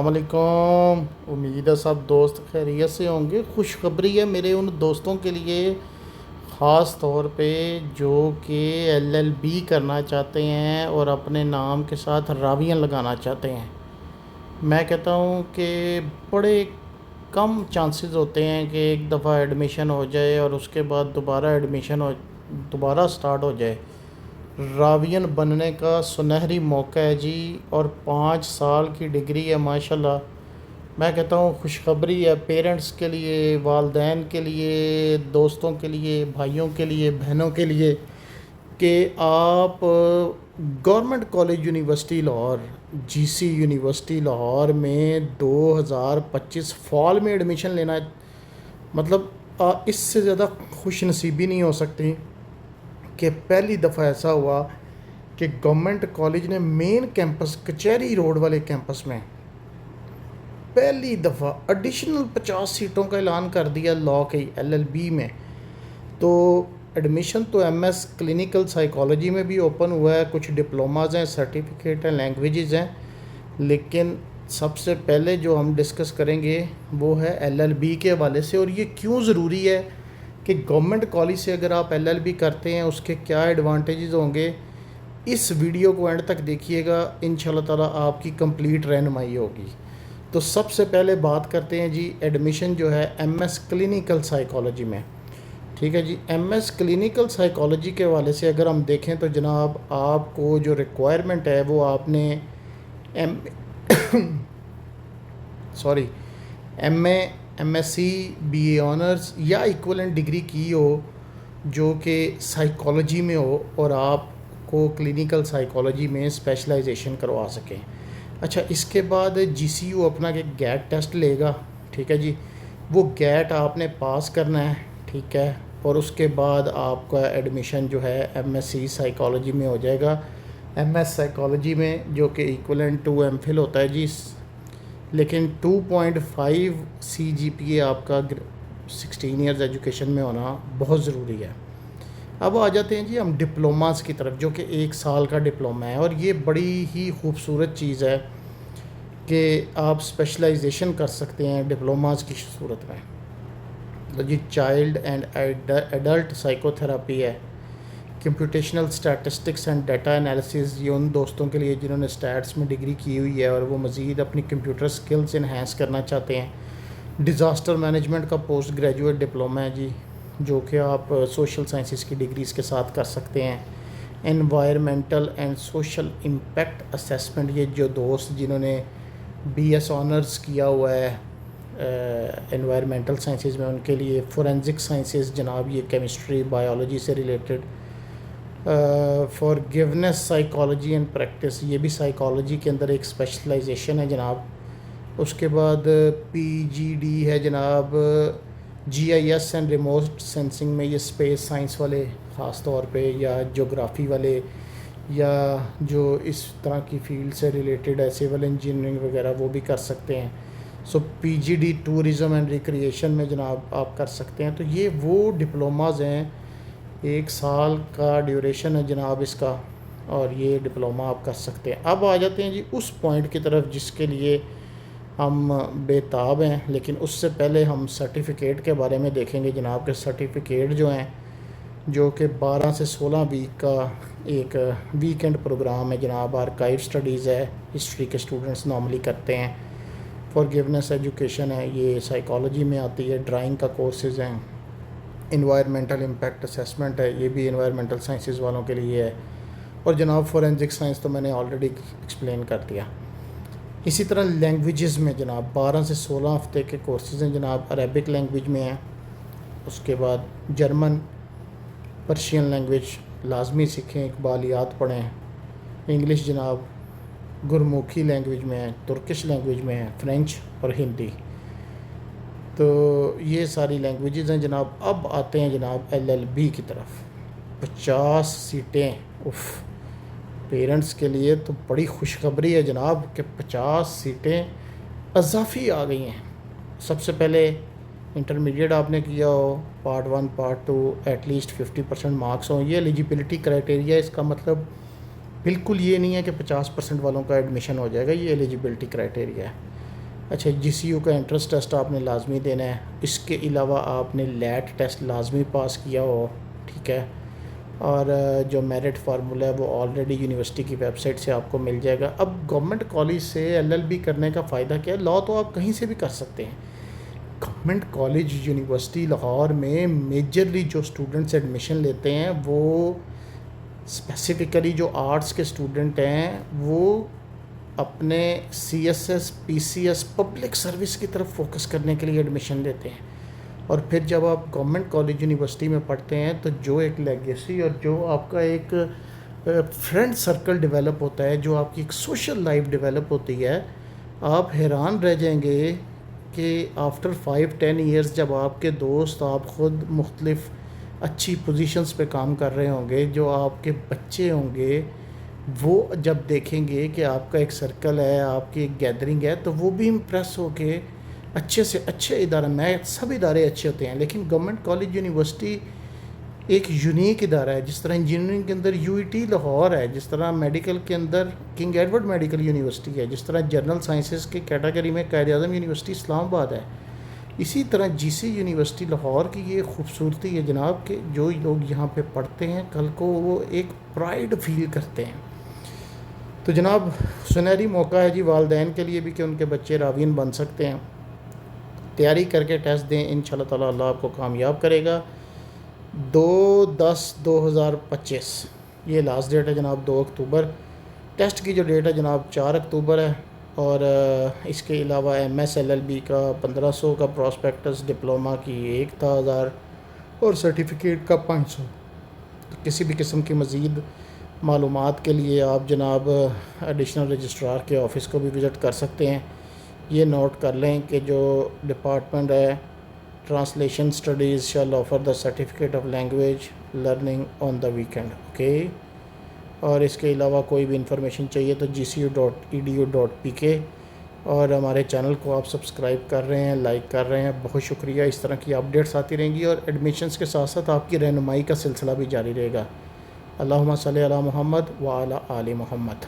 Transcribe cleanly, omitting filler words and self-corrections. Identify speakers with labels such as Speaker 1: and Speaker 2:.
Speaker 1: السلام علیکم، امید ہے سب دوست خیریت سے ہوں گے۔ خوشخبری ہے میرے ان دوستوں کے لیے، خاص طور پہ جو کہ ایل ایل بی کرنا چاہتے ہیں اور اپنے نام کے ساتھ راویہ لگانا چاہتے ہیں۔ میں کہتا ہوں کہ بڑے کم چانسز ہوتے ہیں کہ ایک دفعہ ایڈمیشن ہو جائے اور اس کے بعد دوبارہ سٹارٹ ہو جائے۔ راوین بننے کا سنہری موقع ہے جی، اور 5 سال کی ڈگری ہے ماشاءاللہ۔ میں کہتا ہوں خوشخبری ہے پیرنٹس کے لیے، والدین کے لیے، دوستوں کے لیے، بھائیوں کے لیے، بہنوں کے لیے، کہ آپ گورنمنٹ کالج یونیورسٹی لاہور، جی سی یونیورسٹی لاہور میں 2025 فال میں ایڈمیشن لینا ہے۔ مطلب اس سے زیادہ خوش نصیبی نہیں ہو سکتی کہ پہلی دفعہ ایسا ہوا کہ گورنمنٹ کالج نے مین کیمپس کچہری روڈ والے کیمپس میں پہلی دفعہ ایڈیشنل 50 سیٹوں کا اعلان کر دیا لا کے ایل ایل بی میں۔ تو ایڈمیشن تو ایم ایس کلینیکل سائیکالوجی میں بھی اوپن ہوا ہے، کچھ ڈپلوماز ہیں، سرٹیفکیٹ ہیں، لینگویجز ہیں، لیکن سب سے پہلے جو ہم ڈسکس کریں گے وہ ہے ایل ایل بی کے حوالے سے، اور یہ کیوں ضروری ہے کہ گورنمنٹ کالج سے اگر آپ ایل ایل بی کرتے ہیں اس کے کیا ایڈوانٹیجز ہوں گے۔ اس ویڈیو کو اینڈ تک دیکھیے گا، انشاءاللہ تعالیٰ آپ کی کمپلیٹ رہنمائی ہوگی۔ تو سب سے پہلے بات کرتے ہیں جی ایڈمیشن جو ہے ایم ایس کلینیکل سائیکالوجی میں، ٹھیک ہے جی۔ ایم ایس کلینیکل سائیکالوجی کے حوالے سے اگر ہم دیکھیں تو جناب آپ کو جو ریکوائرمنٹ ہے وہ آپ نے M M S C B A honours یا ایکولنٹ ڈگری کی ہو جو کہ سائیکالوجی میں ہو، اور آپ کو کلینیکل سائیکالوجی میں اسپیشلائزیشن کروا سکیں۔ اچھا، اس کے بعد جی سی یو اپنا ایک گیٹ ٹیسٹ لے گا، ٹھیک ہے جی۔ وہ گیٹ آپ نے پاس کرنا ہے، ٹھیک ہے، اور اس کے بعد آپ کا ایڈمیشن جو ہے ایم ایس سی سائیکالوجی میں ہو جائے گا۔ ایم ایس سائیکالوجی میں جو کہ ایکولنٹ ٹو ایم فل ہوتا ہے جی، لیکن 2.5 سی جی پی اے آپ کا 16 ایئرز ایجوکیشن میں ہونا بہت ضروری ہے۔ اب آ جاتے ہیں جی ہم ڈپلوماز کی طرف، جو کہ 1 سال کا ڈپلوما ہے، اور یہ بڑی ہی خوبصورت چیز ہے کہ آپ اسپیشلائزیشن کر سکتے ہیں ڈپلوماز کی صورت میں۔ تو جی child and adult psychotherapy ہے، computational statistics and data analysis, یہ ان دوستوں کے لیے جنہوں نے اسٹیٹس میں ڈگری کی ہوئی ہے اور وہ مزید اپنی کمپیوٹر سکلز انہینس کرنا چاہتے ہیں۔ ڈیزاسٹر مینجمنٹ کا پوسٹ گریجویٹ ڈپلوما ہے جی، جو کہ آپ سوشل سائنسز کی ڈگریز کے ساتھ کر سکتے ہیں۔ Environmental and social impact assessment, یہ جو دوست جنہوں نے بی ایس آنرز کیا ہوا ہے انوائرمنٹل سائنسز میں، ان کے لیے فورینزک سائنسز جناب، یہ کیمسٹری بایولوجی سے related. Forgiveness psychology and practice, یہ بھی سائیکالوجی کے اندر ایک اسپیشلائزیشن ہے جناب۔ اس کے بعد پی جی ڈی ہے جناب، G I S and remote sensing میں، یہ اسپیس سائنس والے خاص طور پہ، یا جغرافی والے، یا جو اس طرح کی فیلڈ سے ریلیٹڈ ہے سول انجینئرنگ وغیرہ، وہ بھی کر سکتے ہیں۔ P G D tourism and recreation میں جناب آپ کر سکتے ہیں۔ تو یہ وہ ڈپلوماز ہیں، 1 سال کا ڈیوریشن ہے جناب اس کا، اور یہ ڈپلوما آپ کر سکتے ہیں۔ اب آ جاتے ہیں جی اس پوائنٹ کی طرف جس کے لیے ہم بے تاب ہیں، لیکن اس سے پہلے ہم سرٹیفکیٹ کے بارے میں دیکھیں گے جناب، کہ سرٹیفکیٹ جو ہیں، جو کہ 12 سے 16 ویک کا ایک ویکینڈ پروگرام ہے جناب۔ آرکائیو سٹڈیز ہے، ہسٹری کے اسٹوڈنٹس نارملی کرتے ہیں۔ فارگیونیس ایجوکیشن ہے، یہ سائیکالوجی میں آتی ہے۔ ڈرائنگ کا کورسز ہیں۔ انوائرمنٹل امپیکٹ اسیسمنٹ ہے، یہ بھی انوائرمنٹل سائنسز والوں کے لیے ہے۔ اور جناب فورینزک سائنس تو میں نے آلریڈی ایکسپلین کر دیا۔ اسی طرح لینگویجز میں جناب 12 سے 16 ہفتے کے کورسز ہیں جناب۔ عربک لینگویج میں ہیں، اس کے بعد جرمن، پرشین لینگویج لازمی سیکھیں، اقبالیات پڑھیں۔ انگلش جناب گرموکھی لینگویج میں ہے، ترکش لینگویج میں ہے، فرینچ اور ہندی۔ تو یہ ساری لینگویجز ہیں جناب۔ اب آتے ہیں جناب ایل ایل بی کی طرف۔ 50 سیٹیں، پیرنٹس کے لیے تو بڑی خوشخبری ہے جناب کہ 50 سیٹیں اضافی آ گئی ہیں۔ سب سے پہلے انٹرمیڈیٹ آپ نے کیا ہو، part 1 part 2 at least 50% marks ہوں، یہ ایلیجیبلٹی کرائٹیریا۔ اس کا مطلب بالکل یہ نہیں ہے کہ 50% والوں کا ایڈمیشن ہو جائے گا، یہ ایلیجیبلٹی کرائٹیریا ہے۔ اچھا جی سی یو کا انٹرنس ٹیسٹ آپ نے لازمی دینا ہے. اس کے علاوہ آپ نے لیٹ ٹیسٹ لازمی پاس کیا ہو, ٹھیک ہے, اور جو میرٹ فارمولا ہے وہ آلریڈی یونیورسٹی کی ویب سائٹ سے آپ کو مل جائے گا. اب گورنمنٹ کالج سے ایل ایل بی کرنے کا فائدہ کیا ہے؟ لا تو آپ کہیں سے بھی کر سکتے ہیں. گورنمنٹ کالج یونیورسٹی لاہور میں میجرلی جو اسٹوڈنٹس ایڈمیشن لیتے ہیں وہ اسپیسیفکلی جو آرٹس کے اسٹوڈنٹ ہیں وہ اپنے C S S P C S public service کی طرف فوکس کرنے کے لیے ایڈمیشن لیتے ہیں. اور پھر جب آپ گورنمنٹ کالج یونیورسٹی میں پڑھتے ہیں تو جو ایک لیگیسی اور جو آپ کا ایک فرینڈ سرکل ڈیولپ ہوتا ہے, جو آپ کی ایک سوشل لائف ڈیولپ ہوتی ہے, آپ حیران رہ جائیں گے کہ آفٹر 5-10 ایئرس جب آپ کے دوست, آپ خود مختلف اچھی پوزیشنز پہ کام کر رہے ہوں گے, جو آپ کے بچے ہوں گے, وہ جب دیکھیں گے کہ آپ کا ایک سرکل ہے, آپ کی ایک گیدرنگ ہے, تو وہ بھی امپریس ہو کے اچھے سے اچھے ادارہ, میں سب ادارے اچھے ہوتے ہیں لیکن گورنمنٹ کالج یونیورسٹی ایک یونیک ادارہ ہے. جس طرح انجینئرنگ کے اندر یو ای ٹی لاہور ہے, جس طرح میڈیکل کے اندر کنگ ایڈورڈ میڈیکل یونیورسٹی ہے, جس طرح جنرل سائنسز کی کیٹیگری میں قائد اعظم یونیورسٹی اسلام آباد ہے, اسی طرح جی سی یونیورسٹی لاہور کی یہ خوبصورتی ہے جناب کہ جو لوگ یہاں پہ پڑھتے ہیں کل کو وہ ایک پرائڈ فیل کرتے ہیں. تو جناب سنہری موقع ہے جی والدین کے لیے بھی کہ ان کے بچے راوین بن سکتے ہیں. تیاری کر کے ٹیسٹ دیں, انشاءاللہ تعالی اللہ آپ کو کامیاب کرے گا. 2/10/2025 یہ لاسٹ ڈیٹ ہے جناب, 2 اکتوبر. ٹیسٹ کی جو ڈیٹ ہے جناب 4 اکتوبر ہے. اور اس کے علاوہ M S L L B کا 1500 کا پراسپیکٹس, ڈپلومہ کی 1000 اور سرٹیفکیٹ کا 500. کسی بھی قسم کی مزید معلومات کے لیے آپ جناب ایڈیشنل رجسٹرار کے آفس کو بھی وزٹ کر سکتے ہیں. یہ نوٹ کر لیں کہ جو ڈپارٹمنٹ ہے translation studies shell offer the certificate of language learning on the weekend, okay. اور اس کے علاوہ کوئی بھی انفارمیشن چاہیے تو gcu.edu.pk, اور ہمارے چینل کو آپ سبسکرائب کر رہے ہیں, لائک کر رہے ہیں, بہت شکریہ. اس طرح کی اپڈیٹس آتی رہیں گی اور ایڈمیشنز کے ساتھ ساتھ آپ کی رہنمائی کا سلسلہ بھی جاری رہے گا. اللہم صلی علی محمد وعلی آل محمد.